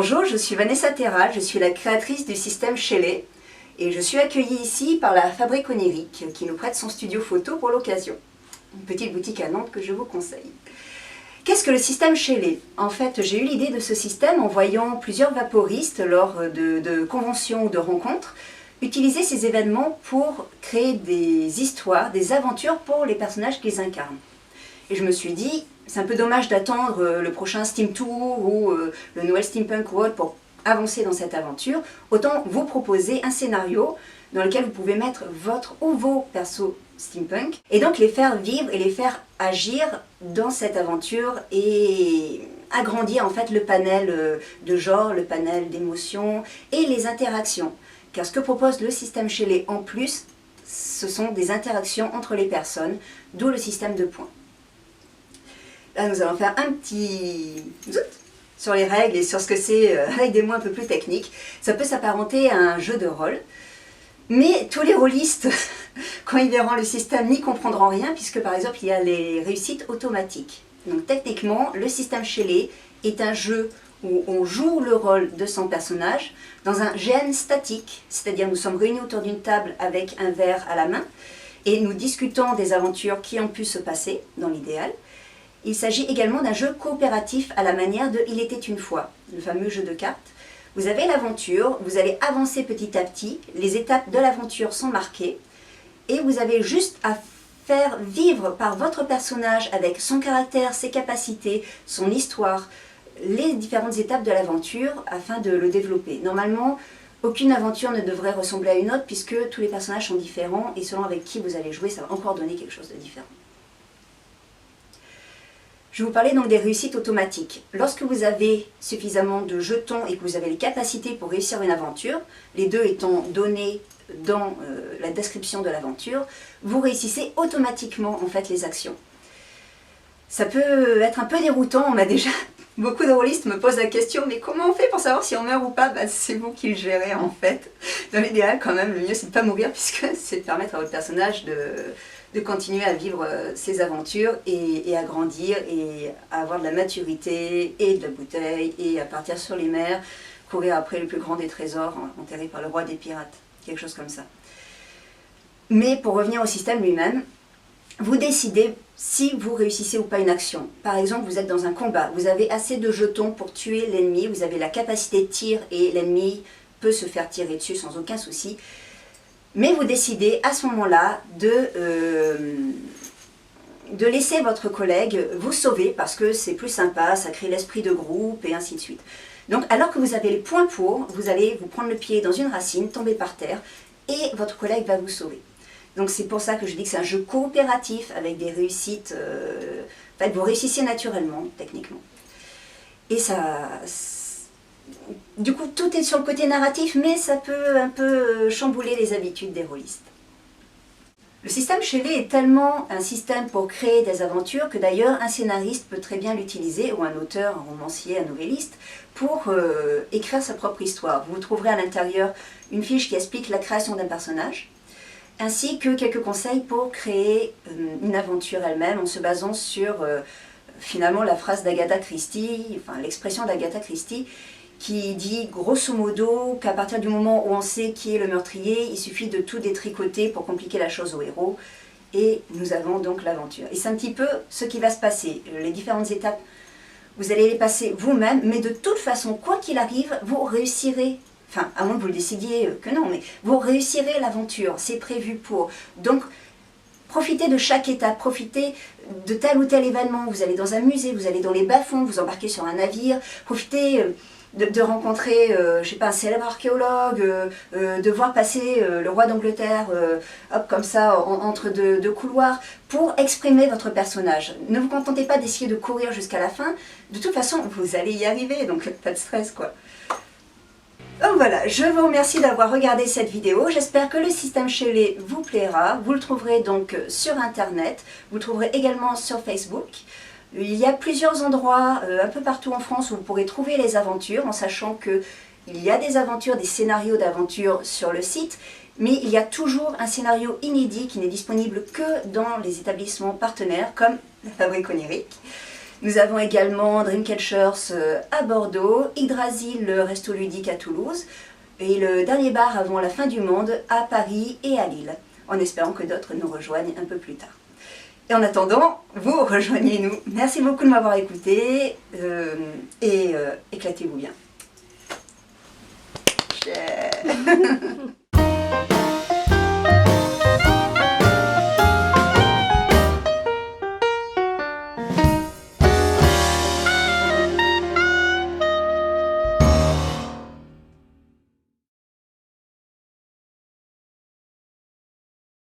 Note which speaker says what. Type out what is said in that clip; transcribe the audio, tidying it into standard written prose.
Speaker 1: Bonjour, je suis Vanessa Terral, je suis la créatrice du système Shelley et je suis accueillie ici par la Fabrique Onirique qui nous prête son studio photo pour l'occasion. Une petite boutique à Nantes que je vous conseille. Qu'est-ce que le système Shelley? En fait, j'ai eu l'idée de ce système en voyant plusieurs vaporistes lors de conventions ou de rencontres utiliser ces événements pour créer des histoires, des aventures pour les personnages qu'ils incarnent. Et je me suis dit, c'est un peu dommage d'attendre le prochain Steam Tour ou le Noël Steampunk World pour avancer dans cette aventure. Autant vous proposer un scénario dans lequel vous pouvez mettre votre ou vos persos steampunk et donc les faire vivre et les faire agir dans cette aventure et agrandir en fait le panel de genre, le panel d'émotions et les interactions. Car ce que propose le système Shelley en plus, ce sont des interactions entre les personnes, d'où le système de points. Là, nous allons faire un petit zout sur les règles et sur ce que c'est avec des mots un peu plus techniques. Ça peut s'apparenter à un jeu de rôle, mais tous les rôlistes, quand ils verront le système, n'y comprendront rien, puisque par exemple, il y a les réussites automatiques. Donc techniquement, le système Shelley est un jeu où on joue le rôle de son personnage dans un GN statique, c'est-à-dire nous sommes réunis autour d'une table avec un verre à la main et nous discutons des aventures qui ont pu se passer dans l'idéal. Il s'agit également d'un jeu coopératif à la manière de Il était une fois, le fameux jeu de cartes. Vous avez l'aventure, vous allez avancer petit à petit, les étapes de l'aventure sont marquées et vous avez juste à faire vivre par votre personnage avec son caractère, ses capacités, son histoire, les différentes étapes de l'aventure afin de le développer. Normalement, aucune aventure ne devrait ressembler à une autre puisque tous les personnages sont différents et selon avec qui vous allez jouer, ça va encore donner quelque chose de différent. Je vais vous parler donc des réussites automatiques. Lorsque vous avez suffisamment de jetons et que vous avez les capacités pour réussir une aventure, les deux étant donnés dans la description de l'aventure, vous réussissez automatiquement en fait les actions. Ça peut être un peu déroutant, on m'a déjà... Beaucoup de rôlistes me posent la question, mais comment on fait pour savoir si on meurt ou pas? C'est vous qui le gérez en fait. Dans l'idéal quand même, le mieux c'est de ne pas mourir puisque c'est de permettre à votre personnage de continuer à vivre ses aventures et à grandir et à avoir de la maturité et de la bouteille et à partir sur les mers, courir après le plus grand des trésors enterré par le roi des pirates, quelque chose comme ça. Mais pour revenir au système lui-même, vous décidez si vous réussissez ou pas une action. Par exemple, vous êtes dans un combat, vous avez assez de jetons pour tuer l'ennemi, vous avez la capacité de tir et l'ennemi peut se faire tirer dessus sans aucun souci. Mais vous décidez à ce moment-là de laisser votre collègue vous sauver parce que c'est plus sympa, ça crée l'esprit de groupe et ainsi de suite. Donc alors que vous avez les points pour, vous allez vous prendre le pied dans une racine, tomber par terre et votre collègue va vous sauver. Donc c'est pour ça que je dis que c'est un jeu coopératif avec des réussites, en fait vous réussissez naturellement, techniquement. Et ça, du coup tout est sur le côté narratif, mais ça peut un peu chambouler les habitudes des rôlistes. Le système Shelley est tellement un système pour créer des aventures que d'ailleurs un scénariste peut très bien l'utiliser, ou un auteur, un romancier, un novelliste, pour écrire sa propre histoire. Vous trouverez à l'intérieur une fiche qui explique la création d'un personnage, ainsi que quelques conseils pour créer une aventure elle-même en se basant sur finalement la phrase d'Agatha Christie, enfin l'expression d'Agatha Christie qui dit grosso modo qu'à partir du moment où on sait qui est le meurtrier, il suffit de tout détricoter pour compliquer la chose au héros et nous avons donc l'aventure. Et c'est un petit peu ce qui va se passer, les différentes étapes, vous allez les passer vous-même, mais de toute façon, quoi qu'il arrive, vous réussirez. Enfin, à moins que vous le décidiez que non, mais vous réussirez l'aventure, c'est prévu pour. Donc, profitez de chaque étape, profitez de tel ou tel événement. Vous allez dans un musée, vous allez dans les bas-fonds, vous embarquez sur un navire, profitez de rencontrer, je sais pas, un célèbre archéologue, de voir passer le roi d'Angleterre, hop, comme ça, entre deux couloirs, pour exprimer votre personnage. Ne vous contentez pas d'essayer de courir jusqu'à la fin, de toute façon, vous allez y arriver, donc pas de stress, quoi. Donc voilà, je vous remercie d'avoir regardé cette vidéo, j'espère que le système Shelley vous plaira, vous le trouverez donc sur internet, vous le trouverez également sur Facebook. Il y a plusieurs endroits un peu partout en France où vous pourrez trouver les aventures, en sachant qu'il y a des aventures, des scénarios d'aventures sur le site, mais il y a toujours un scénario inédit qui n'est disponible que dans les établissements partenaires comme la Fabrique Onirique. Nous avons également Dreamcatchers à Bordeaux, Yggdrasil, le resto ludique à Toulouse, et le dernier bar avant la fin du monde à Paris et à Lille, en espérant que d'autres nous rejoignent un peu plus tard. Et en attendant, vous rejoignez-nous. Merci beaucoup de m'avoir écouté et éclatez-vous bien.